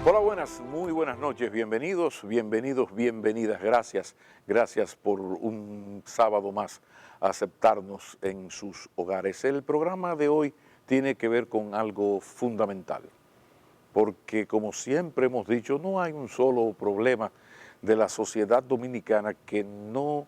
Hola, muy buenas noches, bienvenidos, bienvenidas, gracias por un sábado más aceptarnos en sus hogares. El programa de hoy tiene que ver con algo fundamental, porque como siempre hemos dicho, no hay un solo problema de la sociedad dominicana que no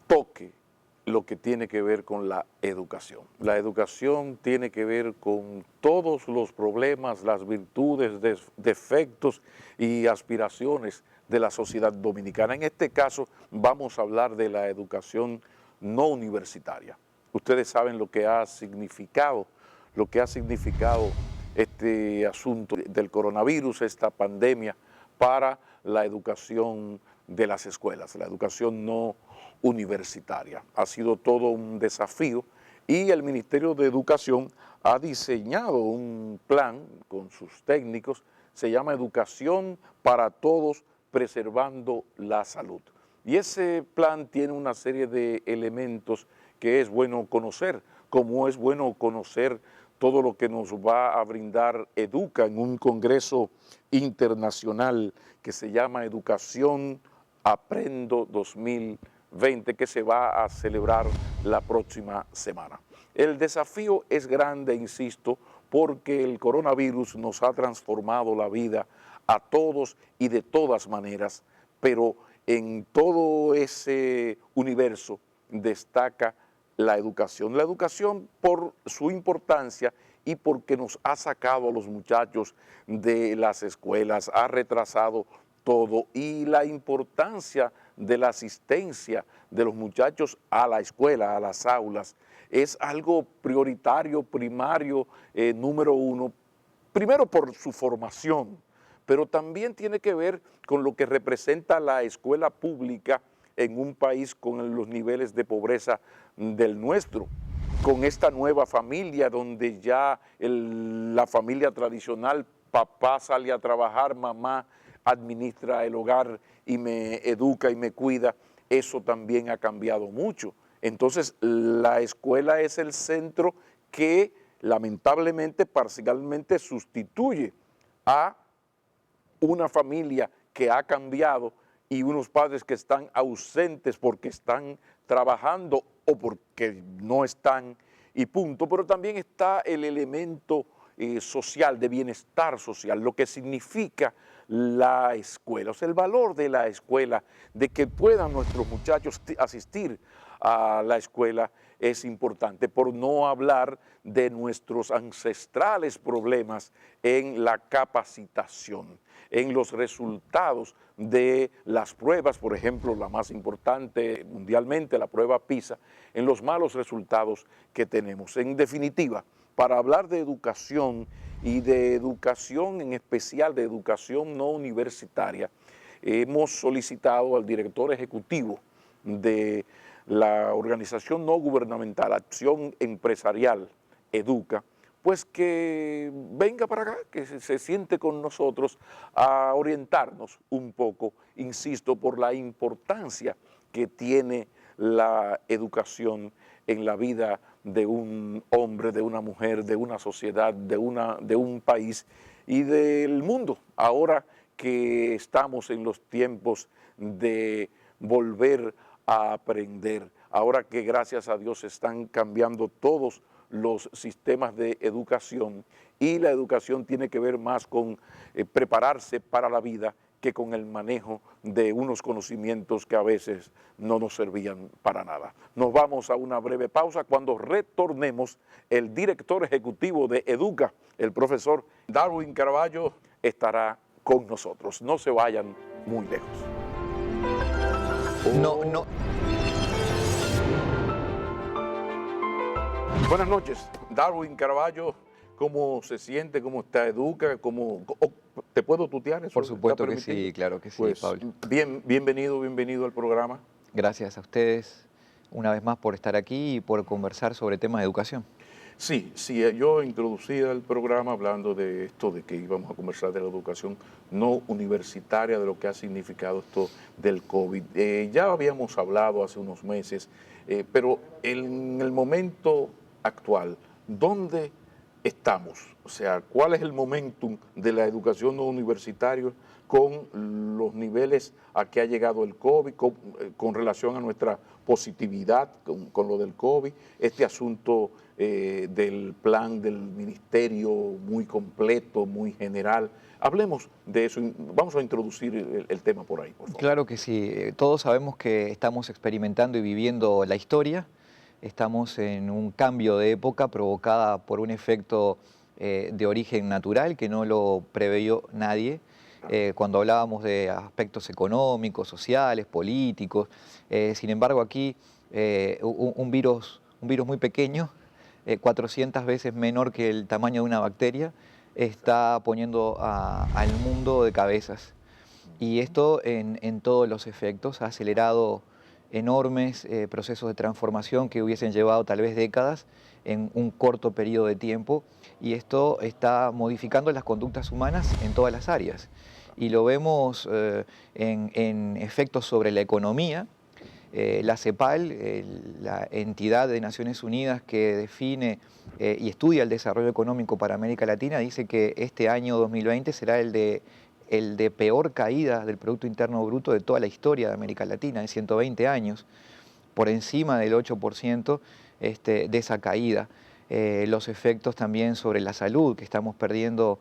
toque lo que tiene que ver con la educación. La educación tiene que ver con todos los problemas, las virtudes, defectos y aspiraciones de la sociedad dominicana. En este caso vamos a hablar de la educación no universitaria. Ustedes saben lo que ha significado este asunto del coronavirus, esta pandemia, para la educación de las escuelas, la educación no universitaria. Ha sido todo un desafío y el Ministerio de Educación ha diseñado un plan con sus técnicos, se llama Educación para Todos, preservando la salud. Y ese plan tiene una serie de elementos que es bueno conocer, como es bueno conocer todo lo que nos va a brindar Educa en un congreso internacional que se llama Educación Aprendo 2020, que se va a celebrar la próxima semana. El desafío es grande, insisto, porque el coronavirus nos ha transformado la vida a todos y de todas maneras, pero en todo ese universo destaca la educación. La educación por su importancia y porque nos ha sacado a los muchachos de las escuelas, ha retrasado todo, y la importancia de la asistencia de los muchachos a la escuela, a las aulas, es algo prioritario, primario, número uno, primero por su formación, pero también tiene que ver con lo que representa la escuela pública en un país con los niveles de pobreza del nuestro, con esta nueva familia donde ya la familia tradicional, papá sale a trabajar, mamá administra el hogar y me educa y me cuida, eso también ha cambiado mucho. Entonces la escuela es el centro que lamentablemente parcialmente sustituye a una familia que ha cambiado y unos padres que están ausentes porque están trabajando o porque no están y punto. Pero también está el elemento social, de bienestar social, lo que significa la escuela, o sea, el valor de la escuela, de que puedan nuestros muchachos asistir a la escuela es importante, por no hablar de nuestros ancestrales problemas en la capacitación, en los resultados de las pruebas, por ejemplo, la más importante mundialmente, la prueba PISA, en los malos resultados que tenemos. En definitiva, para hablar de educación y de educación en especial, de educación no universitaria, hemos solicitado al director ejecutivo de la organización no gubernamental Acción Empresarial Educa, pues que venga para acá, que se siente con nosotros a orientarnos un poco, insisto, por la importancia que tiene la educación en la vida de un hombre, de una mujer, de una sociedad, de un país y del mundo. Ahora que estamos en los tiempos de volver a aprender, ahora que gracias a Dios están cambiando todos los sistemas de educación y la educación tiene que ver más con prepararse para la vida que con el manejo de unos conocimientos que a veces no nos servían para nada. Nos vamos a una breve pausa. Cuando retornemos, el director ejecutivo de Educa, el profesor Darwin Caraballo, estará con nosotros. No se vayan muy lejos. No. Buenas noches, Darwin Caraballo. ¿Cómo se siente? ¿Cómo está Educa? ¿Te puedo tutear? ¿Eso Por está supuesto que permitido? sí, claro que sí, Pues Pablo. bienvenido al programa. Gracias a ustedes una vez más por estar aquí y por conversar sobre temas de educación. Sí, yo introducía el programa hablando de esto, de que íbamos a conversar de la educación no universitaria, de lo que ha significado esto del COVID. Ya habíamos hablado hace unos meses, pero en el momento actual, ¿dónde estamos? O sea, ¿cuál es el momentum de la educación no universitaria con los niveles a que ha llegado el COVID, con relación a nuestra positividad con lo del COVID, este asunto del plan del ministerio muy completo, muy general? Hablemos de eso, vamos a introducir el tema por ahí, por favor. Claro que sí, todos sabemos que estamos experimentando y viviendo la historia, estamos en un cambio de época provocada por un efecto de origen natural que no lo preveyó nadie. Cuando hablábamos de aspectos económicos, sociales, políticos, sin embargo aquí un virus muy pequeño, 400 veces menor que el tamaño de una bacteria, está poniendo al mundo de cabezas. Y esto en todos los efectos ha acelerado enormes procesos de transformación que hubiesen llevado tal vez décadas en un corto periodo de tiempo, y esto está modificando las conductas humanas en todas las áreas. Y lo vemos en efectos sobre la economía. La CEPAL, la entidad de Naciones Unidas que define y estudia el desarrollo económico para América Latina, dice que este año 2020 será el de peor caída del Producto Interno Bruto de toda la historia de América Latina, en 120 años, por encima del 8% de esa caída. Los efectos también sobre la salud, que estamos perdiendo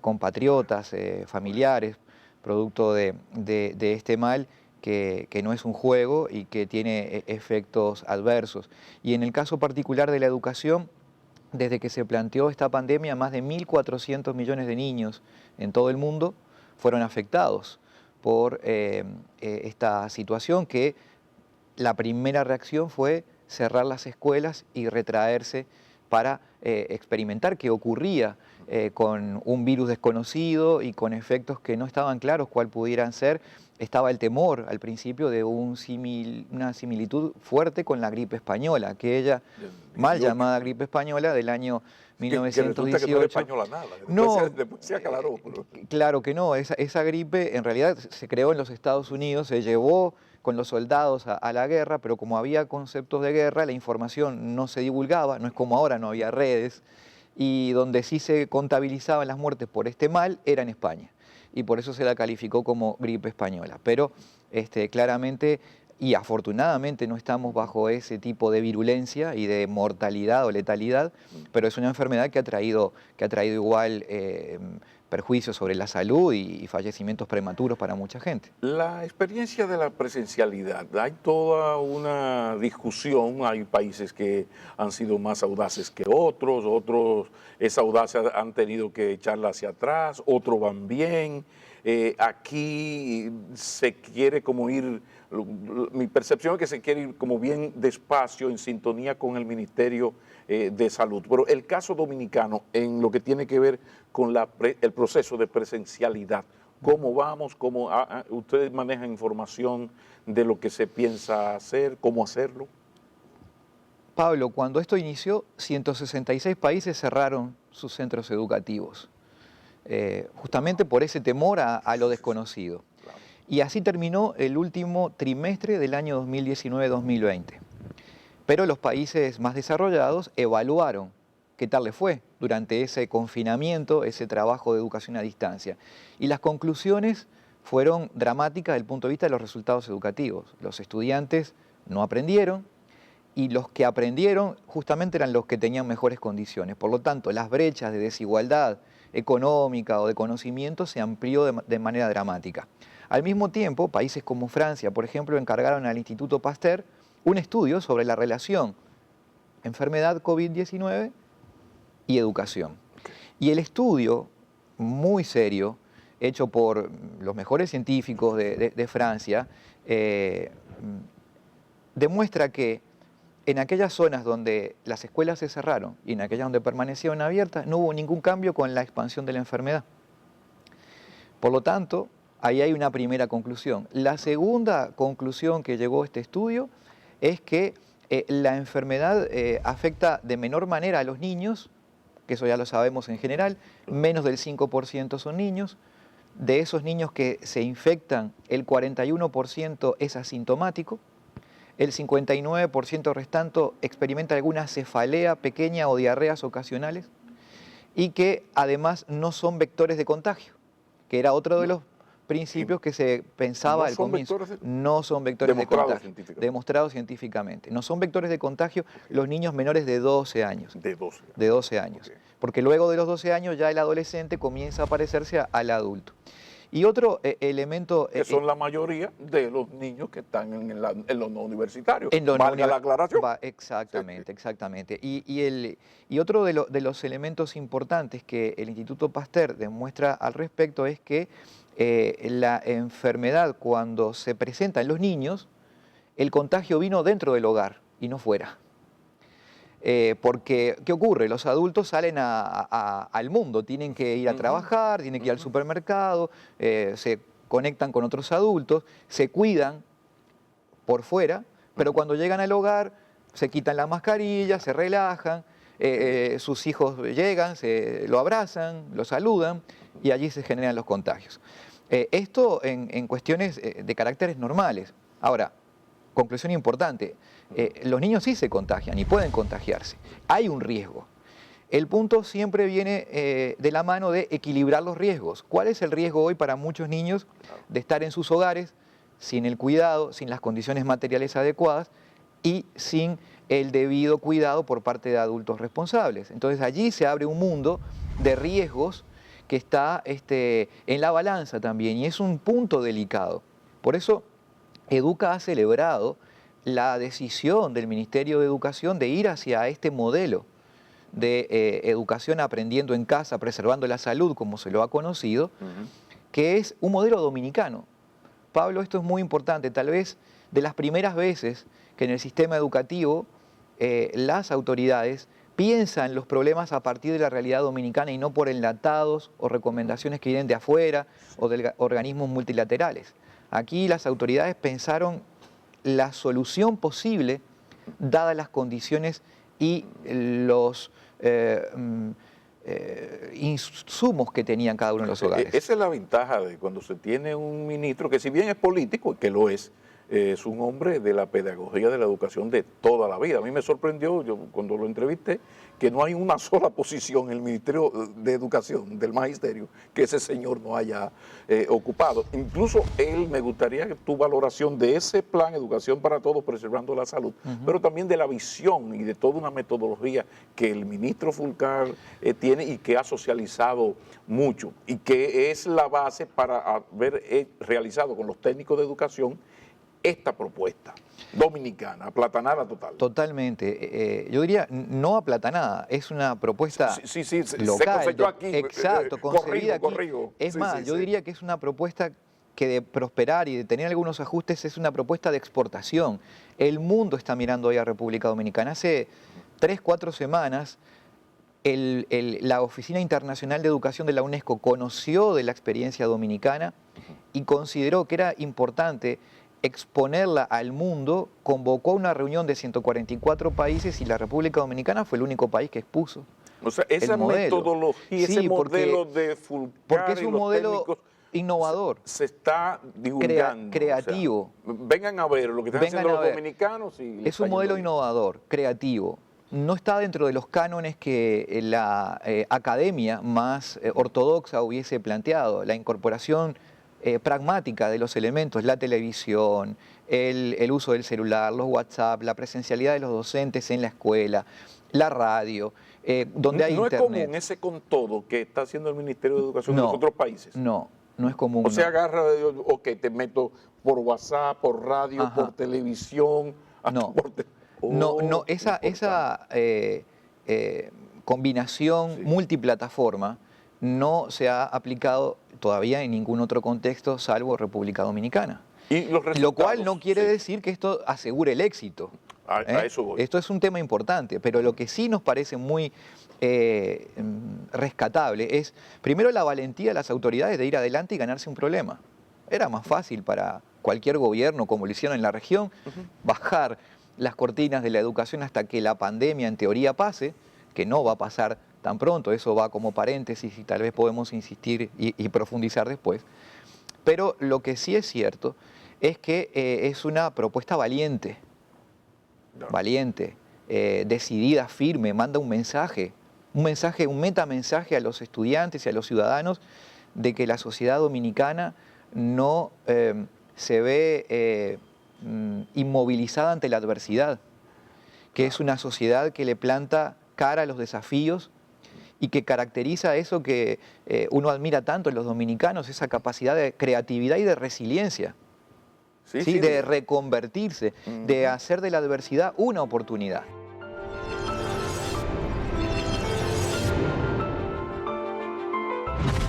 compatriotas, familiares, producto de este mal, que no es un juego y que tiene efectos adversos. Y en el caso particular de la educación, desde que se planteó esta pandemia, más de 1.400 millones de niños en todo el mundo fueron afectados por esta situación, que la primera reacción fue cerrar las escuelas y retraerse para experimentar qué ocurría con un virus desconocido y con efectos que no estaban claros cuál pudieran ser. Estaba el temor al principio de una similitud fuerte con la gripe española, aquella mal llamada gripe española del año Que resulta que no era 1918. española nada, No, después se aclaró. claro que no, esa gripe en realidad se creó en los Estados Unidos, se llevó con los soldados a la guerra, pero como había conceptos de guerra, la información no se divulgaba, no es como ahora, no había redes, y donde sí se contabilizaban las muertes por este mal era en España, y por eso se la calificó como gripe española. Pero claramente y afortunadamente no estamos bajo ese tipo de virulencia y de mortalidad o letalidad, pero es una enfermedad que ha traído igual perjuicios sobre la salud y fallecimientos prematuros para mucha gente. La experiencia de la presencialidad, hay toda una discusión, hay países que han sido más audaces que otros esa audacia han tenido que echarla hacia atrás, otros van bien. Aquí se quiere como ir, mi percepción es que se quiere ir como bien despacio, en sintonía con el Ministerio de Salud. Pero el caso dominicano, en lo que tiene que ver con el proceso de presencialidad, ¿cómo vamos? ¿Ustedes manejan información de lo que se piensa hacer? ¿Cómo hacerlo? Pablo, cuando esto inició, 166 países cerraron sus centros educativos, justamente por ese temor a lo desconocido. Claro. Y así terminó el último trimestre del año 2019-2020. Pero los países más desarrollados evaluaron qué tal le fue durante ese confinamiento, ese trabajo de educación a distancia. Y las conclusiones fueron dramáticas desde el punto de vista de los resultados educativos. Los estudiantes no aprendieron, y los que aprendieron justamente eran los que tenían mejores condiciones. Por lo tanto, las brechas de desigualdad económica o de conocimiento se amplió de manera dramática. Al mismo tiempo, países como Francia, por ejemplo, encargaron al Instituto Pasteur un estudio sobre la relación enfermedad COVID-19 y educación. Y el estudio, muy serio, hecho por los mejores científicos de Francia, demuestra que en aquellas zonas donde las escuelas se cerraron y en aquellas donde permanecieron abiertas, no hubo ningún cambio con la expansión de la enfermedad. Por lo tanto, ahí hay una primera conclusión. La segunda conclusión que llegó este estudio es que la enfermedad afecta de menor manera a los niños, que eso ya lo sabemos en general, menos del 5% son niños. De esos niños que se infectan, el 41% es asintomático. El 59% restante experimenta alguna cefalea pequeña o diarreas ocasionales. y que además no son vectores de contagio, que era otro de los principios que se pensaba al comienzo. No son vectores de contagio, demostrados científicamente. No son vectores de contagio los niños menores de 12 años. De 12 años. Okay. Porque luego de los 12 años ya el adolescente comienza a parecerse al adulto. Y otro elemento... Que son la mayoría de los niños que están en los no universitarios. Valga la aclaración. Exactamente, exactamente. Y otro de los elementos importantes que el Instituto Pasteur demuestra al respecto es que la enfermedad, cuando se presenta en los niños, el contagio vino dentro del hogar y no fuera. Porque, ¿qué ocurre? Los adultos salen al mundo, tienen que ir a trabajar, tienen que ir al supermercado, se conectan con otros adultos, se cuidan por fuera, pero cuando llegan al hogar se quitan la mascarilla, se relajan, sus hijos llegan, lo abrazan, lo saludan y allí se generan los contagios. Esto en cuestiones de caracteres normales. Ahora, conclusión importante, los niños sí se contagian y pueden contagiarse. Hay un riesgo. El punto siempre viene de la mano de equilibrar los riesgos. ¿Cuál es el riesgo hoy para muchos niños de estar en sus hogares sin el cuidado, sin las condiciones materiales adecuadas y sin el debido cuidado por parte de adultos responsables? Entonces allí se abre un mundo de riesgos que está en la balanza también y es un punto delicado. Por eso Educa ha celebrado la decisión del Ministerio de Educación de ir hacia este modelo de educación aprendiendo en casa, preservando la salud, como se lo ha conocido, que es un modelo dominicano. Pablo, esto es muy importante, tal vez de las primeras veces que en el sistema educativo las autoridades piensan los problemas a partir de la realidad dominicana y no por enlatados o recomendaciones que vienen de afuera o de organismos multilaterales. Aquí las autoridades pensaron la solución posible dadas las condiciones y los insumos que tenían cada uno de los hogares. Esa es la ventaja de cuando se tiene un ministro que, si bien es político, que lo es un hombre de la pedagogía de la educación de toda la vida. A mí me sorprendió, yo cuando lo entrevisté, que no hay una sola posición en el Ministerio de Educación, del Magisterio, que ese señor no haya ocupado. Incluso él, me gustaría que tu valoración de ese plan Educación para Todos, preservando la salud, pero también de la visión y de toda una metodología que el ministro Fulcar tiene y que ha socializado mucho y que es la base para haber realizado con los técnicos de educación esta propuesta dominicana, aplatanada total. Totalmente. Yo diría no aplatanada, es una propuesta local. Se cosechó aquí. Exacto, concebida aquí. Es más, yo diría que es una propuesta que de prosperar y de tener algunos ajustes es una propuesta de exportación. El mundo está mirando hoy a República Dominicana. Hace 3, 4 semanas la Oficina Internacional de Educación de la UNESCO conoció de la experiencia dominicana y consideró que era importante exponerla al mundo, convocó una reunión de 144 países y la República Dominicana fue el único país que expuso. O sea, esa metodología, ese modelo de Fulcar, porque es un modelo innovador. Se está divulgando. Creativo. O sea, vengan a ver lo que están haciendo los dominicanos. Es un modelo innovador, creativo. No está dentro de los cánones que la academia más ortodoxa hubiese planteado. La incorporación pragmática de los elementos, la televisión, el uso del celular, los WhatsApp, la presencialidad de los docentes en la escuela, la radio, donde hay internet. ¿No es común ese con todo que está haciendo el Ministerio de Educación en los otros países? No es común. O sea, agarra, ok, te meto por WhatsApp, por radio, por televisión. Esa combinación multiplataforma no se ha aplicado todavía en ningún otro contexto salvo República Dominicana. Lo cual no quiere decir que esto asegure el éxito. A eso voy. Esto es un tema importante, pero lo que sí nos parece muy rescatable es, primero, la valentía de las autoridades de ir adelante y ganarse un problema. Era más fácil para cualquier gobierno, como lo hicieron en la región, bajar las cortinas de la educación hasta que la pandemia en teoría pase, que no va a pasar tan pronto, eso va como paréntesis y tal vez podemos insistir y profundizar después. Pero lo que sí es cierto es que es una propuesta valiente, decidida, firme, manda un mensaje un mensaje, un metamensaje a los estudiantes y a los ciudadanos de que la sociedad dominicana no se ve inmovilizada ante la adversidad, que es una sociedad que le planta cara a los desafíos y que caracteriza eso que uno admira tanto en los dominicanos, esa capacidad de creatividad y de resiliencia, ¿sí? De reconvertirse, de hacer de la adversidad una oportunidad.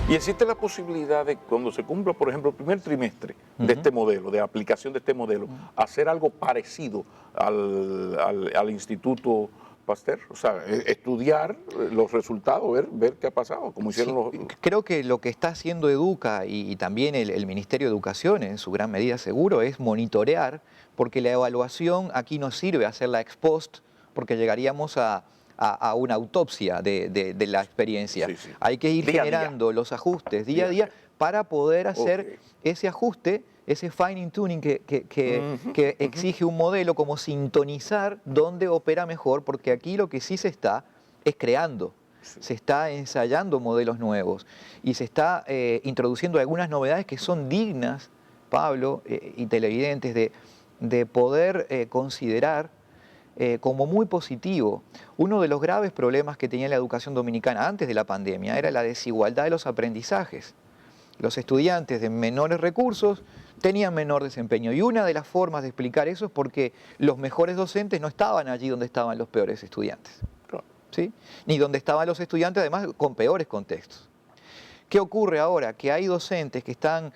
Y existe la posibilidad de, cuando se cumpla, por ejemplo, el primer trimestre de este modelo, de aplicación de este modelo, hacer algo parecido al Instituto Pasteur, o sea, estudiar los resultados, ver qué ha pasado, como hicieron los... Creo que lo que está haciendo Educa y también el Ministerio de Educación, en su gran medida seguro, es monitorear, porque la evaluación aquí no sirve hacerla ex post, porque llegaríamos a una autopsia de la experiencia. Sí, sí. Hay que ir Día a generando los ajustes día a día para poder hacer ese ajuste, ese fine tuning que exige un modelo, como sintonizar dónde opera mejor, porque aquí lo que sí se está es creando. Se está ensayando modelos nuevos y se está introduciendo algunas novedades que son dignas, Pablo y televidentes, de poder considerar como muy positivo. Uno de los graves problemas que tenía la educación dominicana antes de la pandemia era la desigualdad de los aprendizajes. Los estudiantes de menores recursos tenían menor desempeño y una de las formas de explicar eso es porque los mejores docentes no estaban allí donde estaban los peores estudiantes, ¿sí? Ni donde estaban los estudiantes además con peores contextos. ¿Qué ocurre ahora? Que hay docentes que están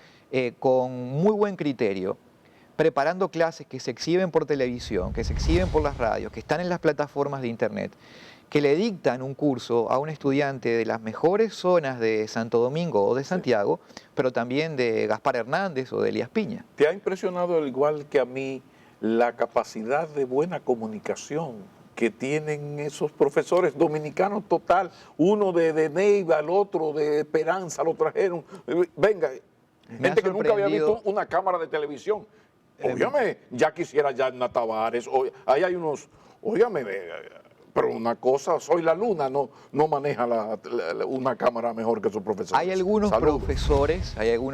con muy buen criterio preparando clases que se exhiben por televisión, que se exhiben por las radios, que están en las plataformas de internet, que le dictan un curso a un estudiante de las mejores zonas de Santo Domingo o de Santiago, pero también de Gaspar Hernández o de Elías Piña. ¿Te ha impresionado, al igual que a mí, la capacidad de buena comunicación que tienen esos profesores dominicanos total? Uno de Neiva, el otro de Esperanza, lo trajeron. Venga, gente que nunca había visto una cámara de televisión. Óyame, ya quisiera Yarna Tavares, ahí hay unos, óyame, pero una cosa, Soy la Luna no maneja una cámara mejor que sus profesores. Hay algunos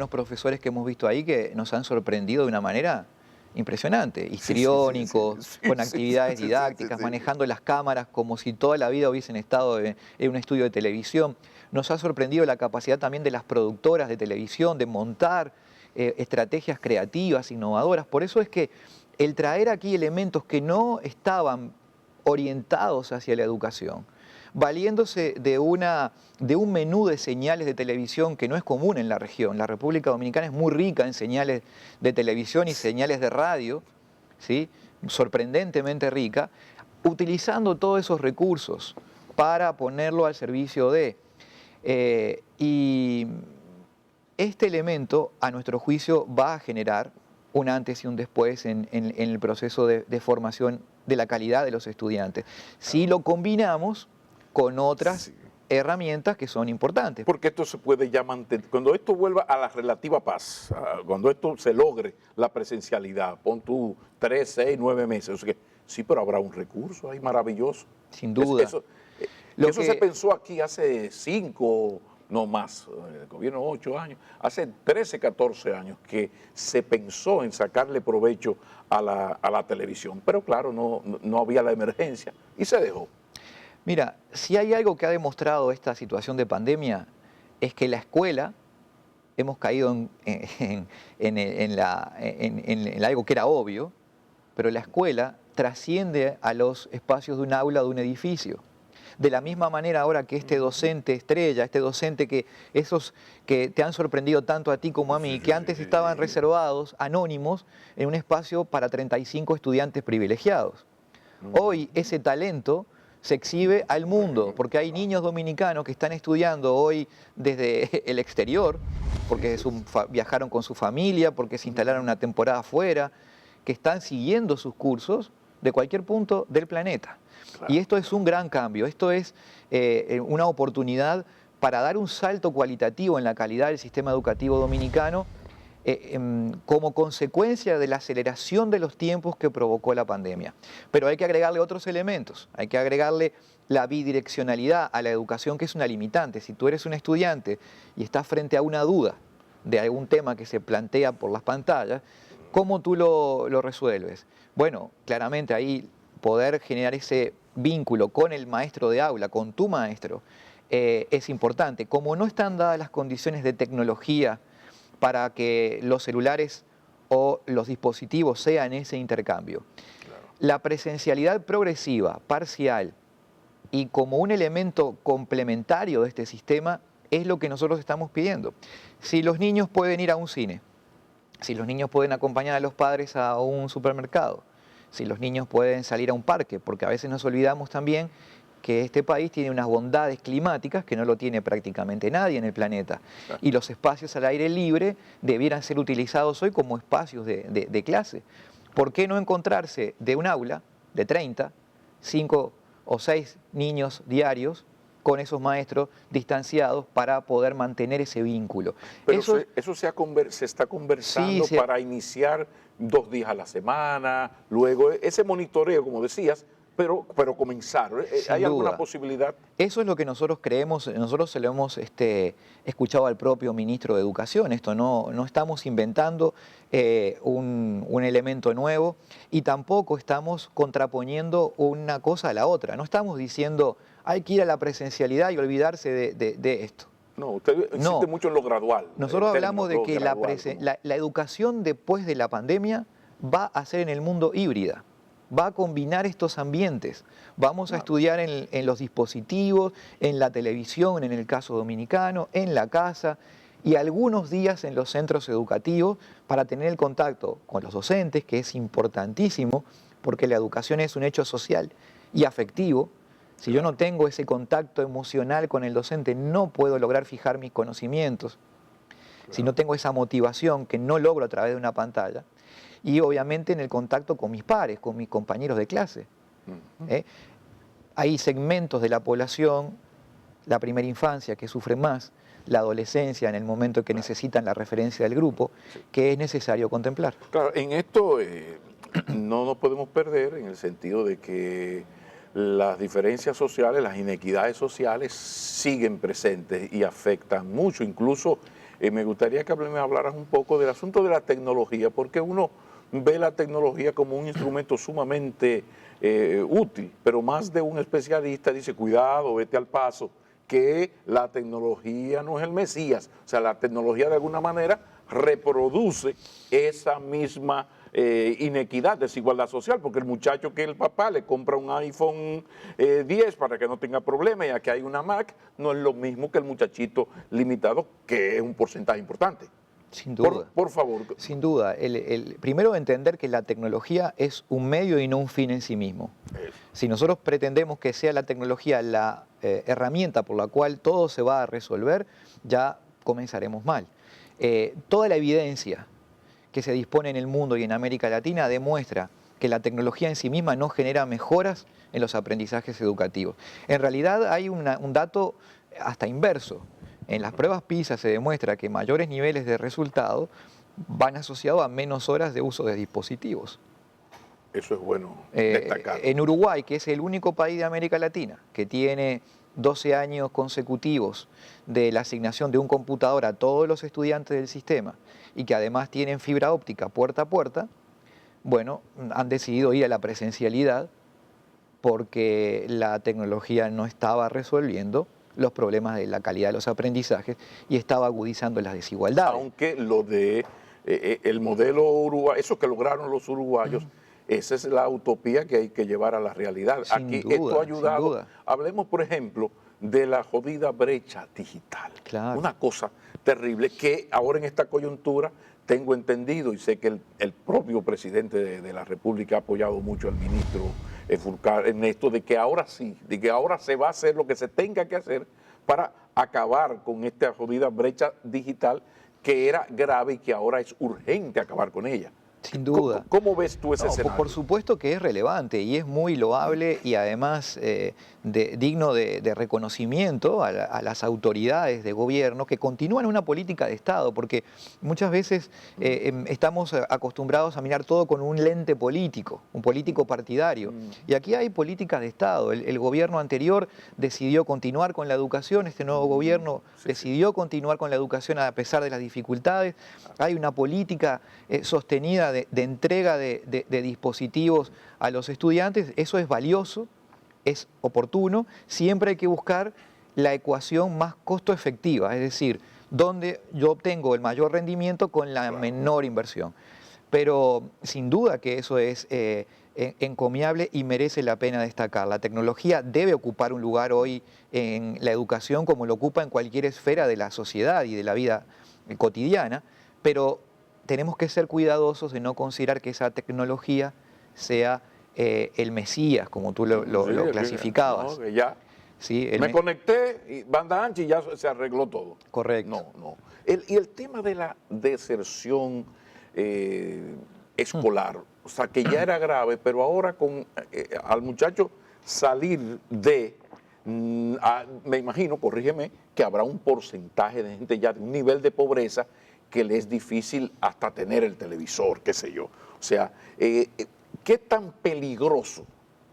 profesores que hemos visto ahí que nos han sorprendido de una manera impresionante, histriónicos, con actividades didácticas, manejando las cámaras como si toda la vida hubiesen estado en un estudio de televisión. Nos ha sorprendido la capacidad también de las productoras de televisión de montar estrategias creativas, innovadoras. Por eso es que el traer aquí elementos que no estaban orientados hacia la educación, valiéndose de un menú de señales de televisión que no es común en la región. La República Dominicana es muy rica en señales de televisión y señales de radio, ¿sí? Sorprendentemente rica, utilizando todos esos recursos para ponerlo al servicio de... y este elemento, a nuestro juicio, va a generar un antes y un después en el proceso de formación de la calidad de los estudiantes. Si lo combinamos con otras herramientas que son importantes. Porque esto se puede ya mantener. Cuando esto vuelva a la relativa paz, cuando esto se logre la presencialidad, pon tú 3, 6, 9 meses, o sea que, sí, pero habrá un recurso ahí maravilloso. Sin duda. Eso se pensó aquí hace 5, no más, el gobierno 8 años, hace 13, 14 años que se pensó en sacarle provecho a la televisión, pero claro, no había la emergencia y se dejó. Mira, si hay algo que ha demostrado esta situación de pandemia es que la escuela, hemos caído en algo que era obvio, pero la escuela trasciende a los espacios de un aula, de un edificio. De la misma manera ahora que este docente estrella, este docente esos que te han sorprendido tanto a ti como a mí, que antes estaban reservados, anónimos, en un espacio para 35 estudiantes privilegiados. Hoy ese talento se exhibe al mundo, porque hay niños dominicanos que están estudiando hoy desde el exterior, porque viajaron con su familia, porque se instalaron una temporada afuera, que están siguiendo sus cursos de cualquier punto del planeta. Claro. Y esto es un gran cambio, esto es una oportunidad para dar un salto cualitativo en la calidad del sistema educativo dominicano como consecuencia de la aceleración de los tiempos que provocó la pandemia. Pero hay que agregarle otros elementos, hay que agregarle la bidireccionalidad a la educación, que es una limitante. Si tú eres un estudiante y estás frente a una duda de algún tema que se plantea por las pantallas, ¿cómo tú lo resuelves? Bueno, claramente ahí poder generar ese vínculo con el maestro de aula, con tu maestro, es importante. Como no están dadas las condiciones de tecnología para que los celulares o los dispositivos sean ese intercambio, la presencialidad progresiva, parcial y como un elemento complementario de este sistema es lo que nosotros estamos pidiendo. Si los niños pueden ir a un cine, si los niños pueden acompañar a los padres a un supermercado, si los niños pueden salir a un parque, porque a veces nos olvidamos también que este país tiene unas bondades climáticas que no lo tiene prácticamente nadie en el planeta. Y los espacios al aire libre debieran ser utilizados hoy como espacios de clase. ¿Por qué no encontrarse de un aula de 30, 5 o 6 niños diarios con esos maestros distanciados para poder mantener ese vínculo? Pero eso se está conversando Sí, para iniciar 2 días a la semana, luego ese monitoreo, como decías, pero comenzar. ¿Hay alguna posibilidad? Eso es lo que nosotros creemos, nosotros se lo hemos escuchado al propio ministro de Educación. Esto no estamos inventando un elemento nuevo y tampoco estamos contraponiendo una cosa a la otra. No estamos diciendo hay que ir a la presencialidad y olvidarse de esto. No, usted insiste mucho en lo gradual. Nosotros hablamos de que la educación después de la pandemia va a ser en el mundo híbrida. Va a combinar estos ambientes. Vamos a estudiar en los dispositivos, en la televisión, en el caso dominicano, en la casa y algunos días en los centros educativos para tener el contacto con los docentes, que es importantísimo, porque la educación es un hecho social y afectivo. Si yo no tengo ese contacto emocional con el docente, no puedo lograr fijar mis conocimientos. Si no tengo esa motivación que no logro a través de una pantalla, y obviamente en el contacto con mis pares, con mis compañeros de clase. Hay segmentos de la población, la primera infancia, que sufren más, la adolescencia en el momento en que necesitan la referencia del grupo, que es necesario contemplar. Claro, en esto no nos podemos perder en el sentido de que las diferencias sociales, las inequidades sociales siguen presentes y afectan mucho. Incluso me gustaría que me hablaras un poco del asunto de la tecnología, porque uno ve la tecnología como un instrumento sumamente útil, pero más de un especialista dice, cuidado, vete al paso, que la tecnología no es el Mesías. O sea, la tecnología de alguna manera reproduce esa misma inequidad, desigualdad social, porque el muchacho que el papá le compra un iPhone 10 para que no tenga problemas y aquí hay una Mac, no es lo mismo que el muchachito limitado, que es un porcentaje importante. Sin duda. Por favor. Sin duda. Primero entender que la tecnología es un medio y no un fin en sí mismo. Si nosotros pretendemos que sea la tecnología la herramienta por la cual todo se va a resolver, ya comenzaremos mal. Toda la evidencia que se dispone en el mundo y en América Latina demuestra que la tecnología en sí misma no genera mejoras en los aprendizajes educativos. En realidad hay un dato hasta inverso. En las pruebas PISA se demuestra que mayores niveles de resultado van asociados a menos horas de uso de dispositivos. Eso es bueno destacar. En Uruguay, que es el único país de América Latina que tiene 12 años consecutivos de la asignación de un computador a todos los estudiantes del sistema y que además tienen fibra óptica puerta a puerta, bueno, han decidido ir a la presencialidad porque la tecnología no estaba resolviendo los problemas de la calidad de los aprendizajes y estaba agudizando las desigualdades. Aunque lo de el modelo uruguayo, eso que lograron los uruguayos, esa es la utopía que hay que llevar a la realidad. Aquí esto ha ayudado. Hablemos, por ejemplo, de la jodida brecha digital. Claro. Una cosa terrible que ahora en esta coyuntura tengo entendido y sé que el propio presidente de la República ha apoyado mucho al ministro Fulcar en esto de que ahora sí, de que ahora se va a hacer lo que se tenga que hacer para acabar con esta jodida brecha digital que era grave y que ahora es urgente acabar con ella. Sin duda. ¿Cómo ves tú ese No, escenario? por supuesto que es relevante y es muy loable y además digno de reconocimiento a las autoridades de gobierno que continúan una política de Estado, porque muchas veces estamos acostumbrados a mirar todo con un lente político, un político partidario. Y aquí hay políticas de Estado. El gobierno anterior decidió continuar con la educación, este nuevo gobierno decidió continuar con la educación a pesar de las dificultades. Hay una política sostenida de entrega de dispositivos a los estudiantes. Eso es valioso, es oportuno. Siempre hay que buscar la ecuación más costo efectiva, es decir, donde yo obtengo el mayor rendimiento con la menor inversión. Pero sin duda que eso es encomiable y merece la pena destacar. La tecnología debe ocupar un lugar hoy en la educación como lo ocupa en cualquier esfera de la sociedad y de la vida cotidiana, pero tenemos que ser cuidadosos de no considerar que esa tecnología sea el Mesías, como tú lo clasificabas. No, que ya ¿Sí? me conecté, y banda ancha y ya se arregló todo. Correcto. No, no. Y el tema de la deserción escolar, o sea, que ya era grave, pero ahora con al muchacho salir de, me imagino, corrígeme, que habrá un porcentaje de gente ya de un nivel de pobreza que le es difícil hasta tener el televisor, qué sé yo. O sea, ¿qué tan peligroso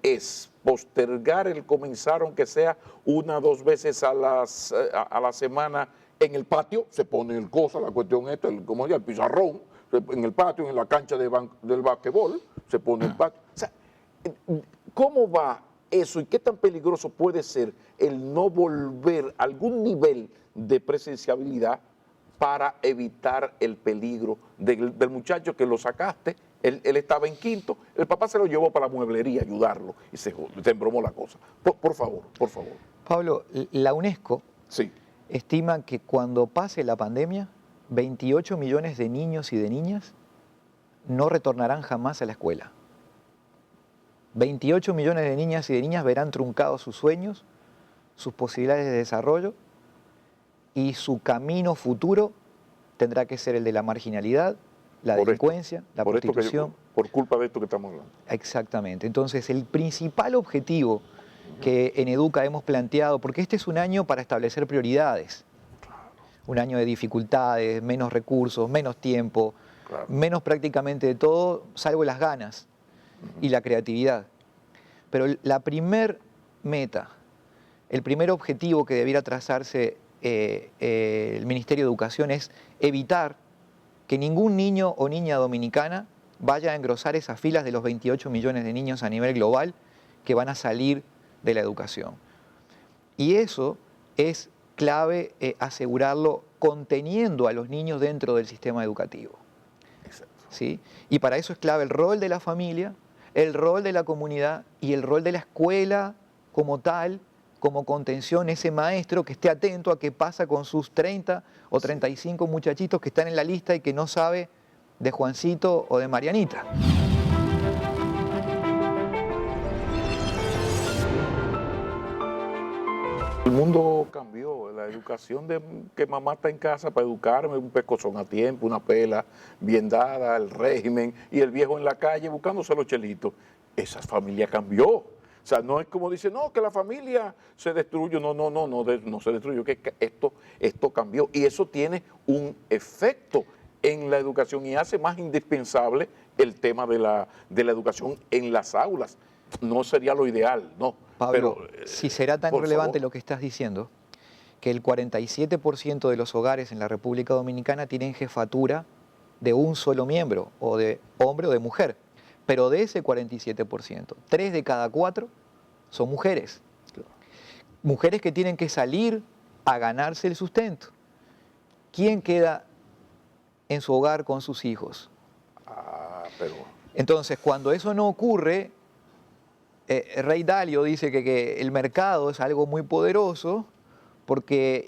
es postergar el comenzar, aunque sea 1 o 2 veces a la semana en el patio? Se pone el cosa, la cuestión esta, como el pizarrón, en el patio, en la cancha del basquetbol, se pone el patio. O sea, ¿cómo va eso y qué tan peligroso puede ser el no volver a algún nivel de presenciabilidad para evitar el peligro del muchacho que lo sacaste? Él estaba en quinto, el papá se lo llevó para la mueblería a ayudarlo y se embromó la cosa. Por favor, por favor. Pablo, la UNESCO Sí. estima que cuando pase la pandemia, 28 millones de niños y de niñas no retornarán jamás a la escuela. 28 millones de niñas y de niñas verán truncados sus sueños, sus posibilidades de desarrollo y su camino futuro tendrá que ser el de la marginalidad, la delincuencia, la prostitución. Por culpa de esto que estamos hablando. Exactamente. Entonces, el principal objetivo que en Educa hemos planteado, porque este es un año para establecer prioridades, un año de dificultades, menos recursos, menos tiempo, menos prácticamente de todo, salvo las ganas y la creatividad. Pero la primer meta, el primer objetivo que debiera trazarse el Ministerio de Educación es evitar que ningún niño o niña dominicana vaya a engrosar esas filas de los 28 millones de niños a nivel global que van a salir de la educación. Y eso es clave asegurarlo conteniendo a los niños dentro del sistema educativo. ¿Sí? Y para eso es clave el rol de la familia, el rol de la comunidad y el rol de la escuela como tal, como contención, ese maestro que esté atento a qué pasa con sus 30 o 35 muchachitos que están en la lista y que no sabe de Juancito o de Marianita. El mundo cambió, la educación de que mamá está en casa para educarme, un pescozón a tiempo, una pela bien dada, el régimen, y el viejo en la calle buscándose los chelitos. Esa familia cambió. O sea, no es como dice, no, que la familia se destruyó. No se destruyó, que esto cambió. Y eso tiene un efecto en la educación y hace más indispensable el tema de la educación en las aulas. No sería lo ideal, no. Pablo, pero, si será tan relevante lo que estás diciendo, que el 47% de los hogares en la República Dominicana tienen jefatura de un solo miembro, o de hombre o de mujer. Pero de ese 47%, 3 de cada 4 son mujeres. Mujeres que tienen que salir a ganarse el sustento. ¿Quién queda en su hogar con sus hijos? Entonces, cuando eso no ocurre, Rey Dalio dice que el mercado es algo muy poderoso porque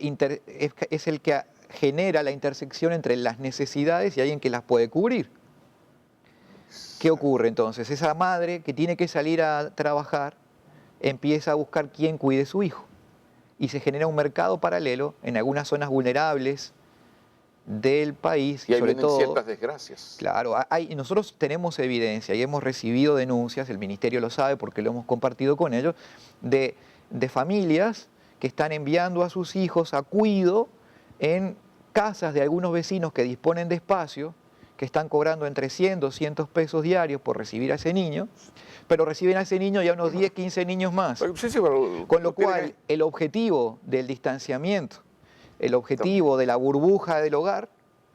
es el que genera la intersección entre las necesidades y alguien que las puede cubrir. ¿Qué ocurre entonces? Esa madre que tiene que salir a trabajar empieza a buscar quién cuide a su hijo y se genera un mercado paralelo en algunas zonas vulnerables del país. Y ahí sobre vienen todo, ciertas desgracias. claro, nosotros tenemos evidencia y hemos recibido denuncias, el Ministerio lo sabe porque lo hemos compartido con ellos, de familias que están enviando a sus hijos a cuido en casas de algunos vecinos que disponen de espacio, que están cobrando entre 100, 200 pesos diarios por recibir a ese niño, pero reciben a ese niño y a unos 10, 15 niños más. Sí, sí, pero Con lo cual, el objetivo del distanciamiento, el objetivo también. de la burbuja del hogar,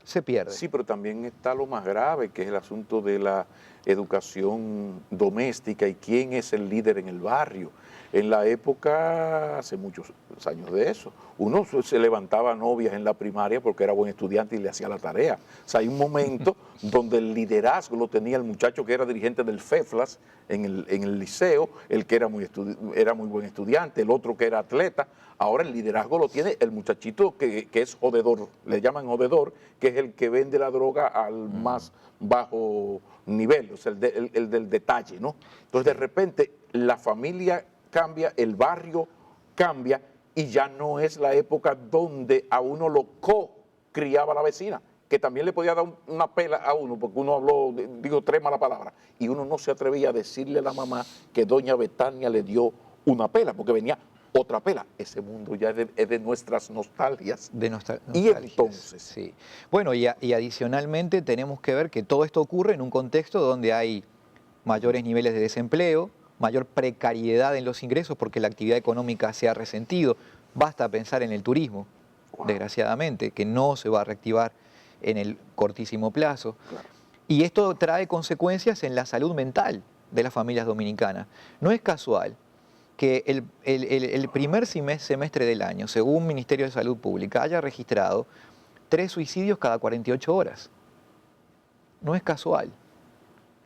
se pierde. Sí, pero también está lo más grave, que es el asunto de la educación doméstica y quién es el líder en el barrio. En la época, hace muchos años de eso, uno se levantaba novias en la primaria porque era buen estudiante y le hacía la tarea. O sea, hay un momento donde el liderazgo lo tenía el muchacho que era dirigente del FEFLAS en el liceo, el que era muy buen estudiante, el otro que era atleta. Ahora el liderazgo lo tiene el muchachito que es jodedor, le llaman jodedor, que es el que vende la droga al más bajo nivel, o sea, el del detalle, ¿no? Entonces de repente la familia cambia, el barrio cambia y ya no es la época donde a uno lo criaba la vecina, que también le podía dar una pela a uno, porque uno habló, digo 3 malas palabras, y uno no se atrevía a decirle a la mamá que doña Betania le dio una pela, porque venía otra pela. Ese mundo ya es de nuestras nostalgias. De nostalgias. Y entonces, sí. Bueno, y adicionalmente tenemos que ver que todo esto ocurre en un contexto donde hay mayores niveles de desempleo, mayor precariedad en los ingresos porque la actividad económica se ha resentido. Basta pensar en el turismo, desgraciadamente, que no se va a reactivar en el cortísimo plazo. Claro. Y esto trae consecuencias en la salud mental de las familias dominicanas. No es casual que el primer semestre del año, según Ministerio de Salud Pública, haya registrado 3 suicidios cada 48 horas. No es casual.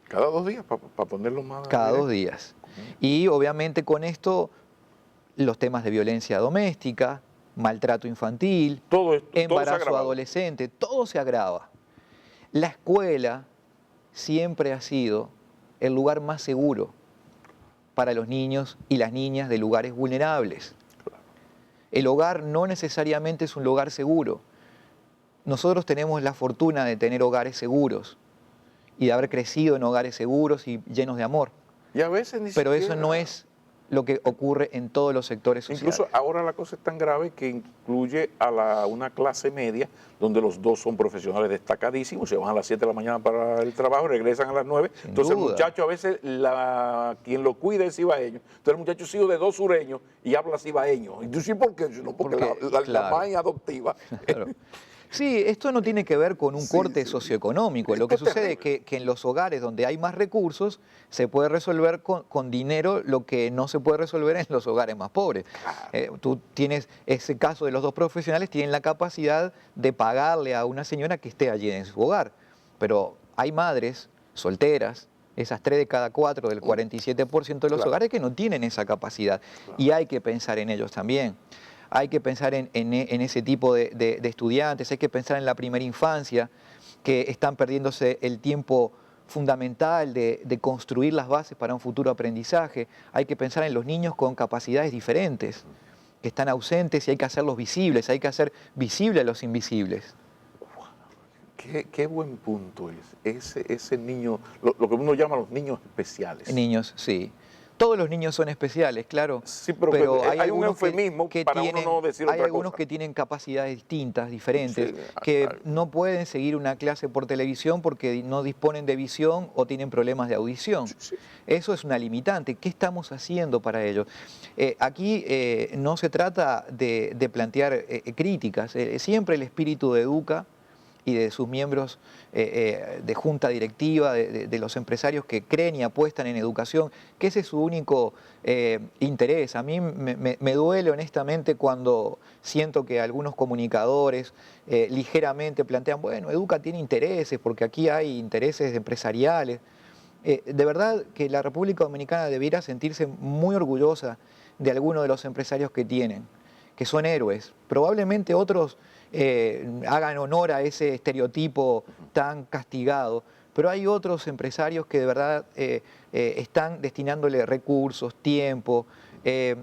Cada 2 días, para ponerlo más... Cada 2 días. Y obviamente con esto los temas de violencia doméstica, maltrato infantil, todo embarazo adolescente, todo se agrava. La escuela siempre ha sido el lugar más seguro para los niños y las niñas de lugares vulnerables. El hogar no necesariamente es un lugar seguro. Nosotros tenemos la fortuna de tener hogares seguros y de haber crecido en hogares seguros y llenos de amor. Y a veces ni Pero siquiera... eso no es lo que ocurre en todos los sectores sociales. Incluso ahora la cosa es tan grave que incluye a una clase media donde los dos son profesionales destacadísimos, se van a las 7 de la mañana para el trabajo, regresan a las 9. Sin Entonces duda. el muchacho a veces, quien lo cuida es cibaeño. Entonces el muchacho es hijo de 2 sureños y habla cibaeño. Y tú sí, ¿por qué? No, porque la claro. mamá es adoptiva. Claro. Sí, esto no tiene que ver con un corte socioeconómico. Lo que sucede es que en los hogares donde hay más recursos se puede resolver con dinero lo que no se puede resolver en los hogares más pobres. Tú tienes ese caso de los 2 profesionales, tienen la capacidad de pagarle a una señora que esté allí en su hogar. Pero hay madres solteras, esas 3 de cada 4 del 47% de los hogares que no tienen esa capacidad. Y hay que pensar en ellos también. Hay que pensar en ese tipo de estudiantes, hay que pensar en la primera infancia, que están perdiéndose el tiempo fundamental de construir las bases para un futuro aprendizaje. Hay que pensar en los niños con capacidades diferentes, que están ausentes y hay que hacerlos visibles, hay que hacer visibles a los invisibles. Qué buen punto es ese niño, lo que uno llama los niños especiales. Niños, sí. Todos los niños son especiales, claro. Sí, pero hay un eufemismo para uno no decir otra cosa. Hay algunos que tienen capacidades distintas, diferentes, Sí, que no pueden seguir una clase por televisión porque no disponen de visión o tienen problemas de audición. Sí. Eso es una limitante. ¿Qué estamos haciendo para ello? Aquí no se trata de plantear críticas. Siempre el espíritu de Educa y de sus miembros de junta directiva, de los empresarios que creen y apuestan en educación, que ese es su único interés. A mí me duele honestamente cuando siento que algunos comunicadores ligeramente plantean, bueno, Educa tiene intereses, porque aquí hay intereses empresariales. De verdad que la República Dominicana debiera sentirse muy orgullosa de algunos de los empresarios que tienen, que son héroes. Probablemente otros hagan honor a ese estereotipo tan castigado, pero hay otros empresarios que de verdad están destinándole recursos, tiempo,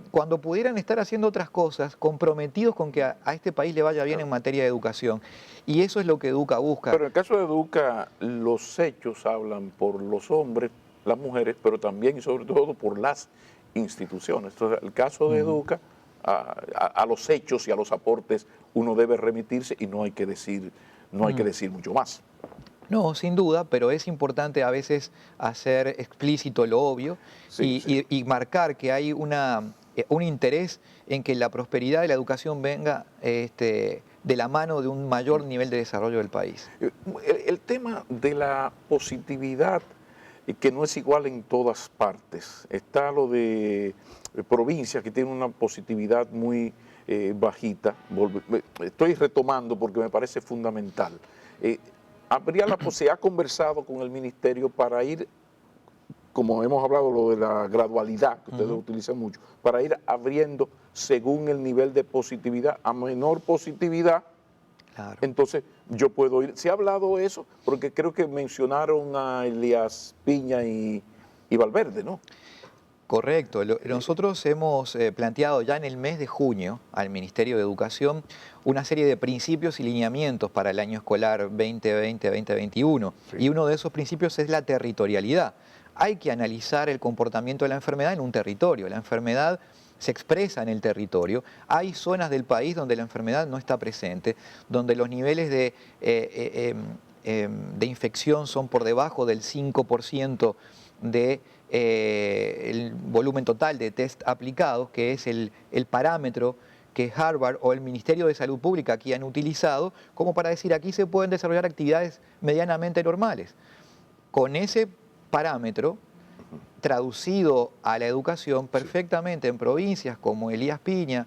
cuando pudieran estar haciendo otras cosas, comprometidos con que a este país le vaya bien en materia de educación. Y eso es lo que Educa busca. Pero en el caso de Educa, los hechos hablan por los hombres, las mujeres, pero también y sobre todo por las instituciones. Entonces, el caso de Educa, a los hechos y a los aportes uno debe remitirse y no hay que decir mucho más. No, sin duda, pero es importante a veces hacer explícito lo obvio y marcar que hay un interés en que la prosperidad y la educación venga de la mano de un mayor nivel de desarrollo del país. El tema de la positividad, que no es igual en todas partes. Está lo de provincias que tienen una positividad muy bajita. Estoy retomando porque me parece fundamental. Se ha conversado con el ministerio para ir, como hemos hablado, lo de la gradualidad, que ustedes utilizan mucho, para ir abriendo según el nivel de positividad. A menor positividad, claro, entonces yo puedo ir. ¿Se ha hablado eso? Porque creo que mencionaron a Elías Piña y Valverde, ¿no? Correcto. Nosotros hemos planteado ya en el mes de junio al Ministerio de Educación una serie de principios y lineamientos para el año escolar 2020-2021. Sí. Y uno de esos principios es la territorialidad. Hay que analizar el comportamiento de la enfermedad en un territorio. La enfermedad se expresa en el territorio. Hay zonas del país donde la enfermedad no está presente, donde los niveles de infección son por debajo del 5% de el volumen total de test aplicados, que es el parámetro que Harvard o el Ministerio de Salud Pública aquí han utilizado como para decir aquí se pueden desarrollar actividades medianamente normales. Con ese parámetro traducido a la educación perfectamente en provincias como Elías Piña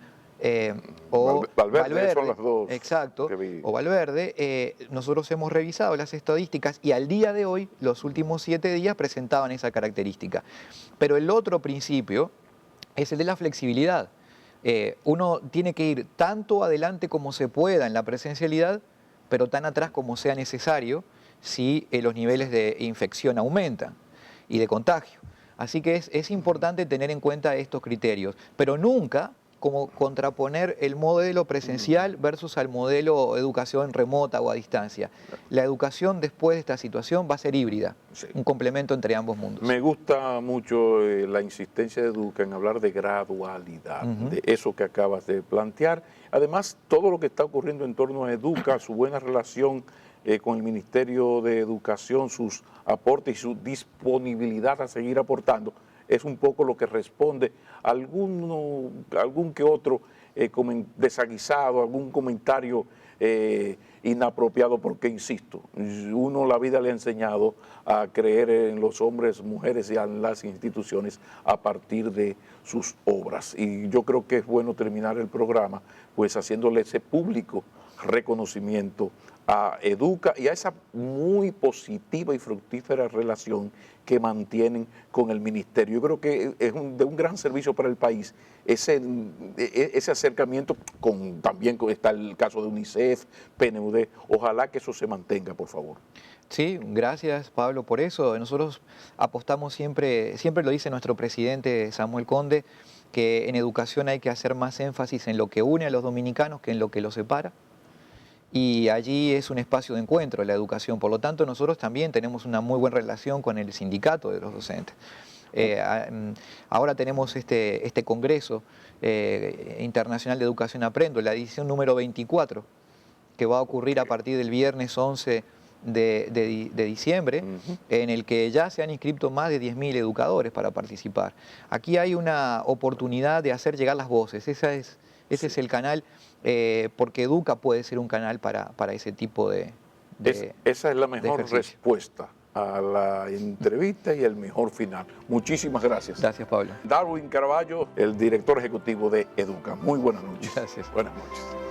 o Valverde, son las dos. Exacto, o Valverde, nosotros hemos revisado las estadísticas y al día de hoy, los últimos 7 días presentaban esa característica. Pero el otro principio es el de la flexibilidad. Uno tiene que ir tanto adelante como se pueda en la presencialidad, pero tan atrás como sea necesario si los niveles de infección aumentan y de contagio. Así que es importante tener en cuenta estos criterios, pero nunca como contraponer el modelo presencial versus al modelo educación remota o a distancia. La educación después de esta situación va a ser híbrida, sí, un complemento entre ambos mundos. Me gusta mucho la insistencia de Educa en hablar de gradualidad, de eso que acabas de plantear. Además, todo lo que está ocurriendo en torno a Educa, su buena relación con el Ministerio de Educación, sus aportes y su disponibilidad a seguir aportando, es un poco lo que responde a algún que otro desaguisado, algún comentario inapropiado, porque insisto, la vida le ha enseñado a creer en los hombres, mujeres y en las instituciones a partir de sus obras. Y yo creo que es bueno terminar el programa pues haciéndole ese público reconocimiento a Educa y a esa muy positiva y fructífera relación que mantienen con el ministerio. Yo creo que es de un gran servicio para el país ese acercamiento, también está el caso de UNICEF, PNUD. Ojalá que eso se mantenga, por favor. Sí, gracias Pablo por eso. Nosotros apostamos siempre lo dice nuestro presidente Samuel Conde, que en educación hay que hacer más énfasis en lo que une a los dominicanos que en lo que los separa. Y allí es un espacio de encuentro la educación. Por lo tanto, nosotros también tenemos una muy buena relación con el sindicato de los docentes. Ahora tenemos este Congreso Internacional de Educación Aprendo, la edición número 24, que va a ocurrir a partir del viernes 11 de diciembre, en el que ya se han inscrito más de 10.000 educadores para participar. Aquí hay una oportunidad de hacer llegar las voces. Ese es el canal, porque Educa puede ser un canal para ese tipo esa es la mejor respuesta a la entrevista y el mejor final. Muchísimas gracias. Gracias, Pablo. Darwin Caraballo, el director ejecutivo de Educa. Muy buenas noches. Gracias. Buenas noches.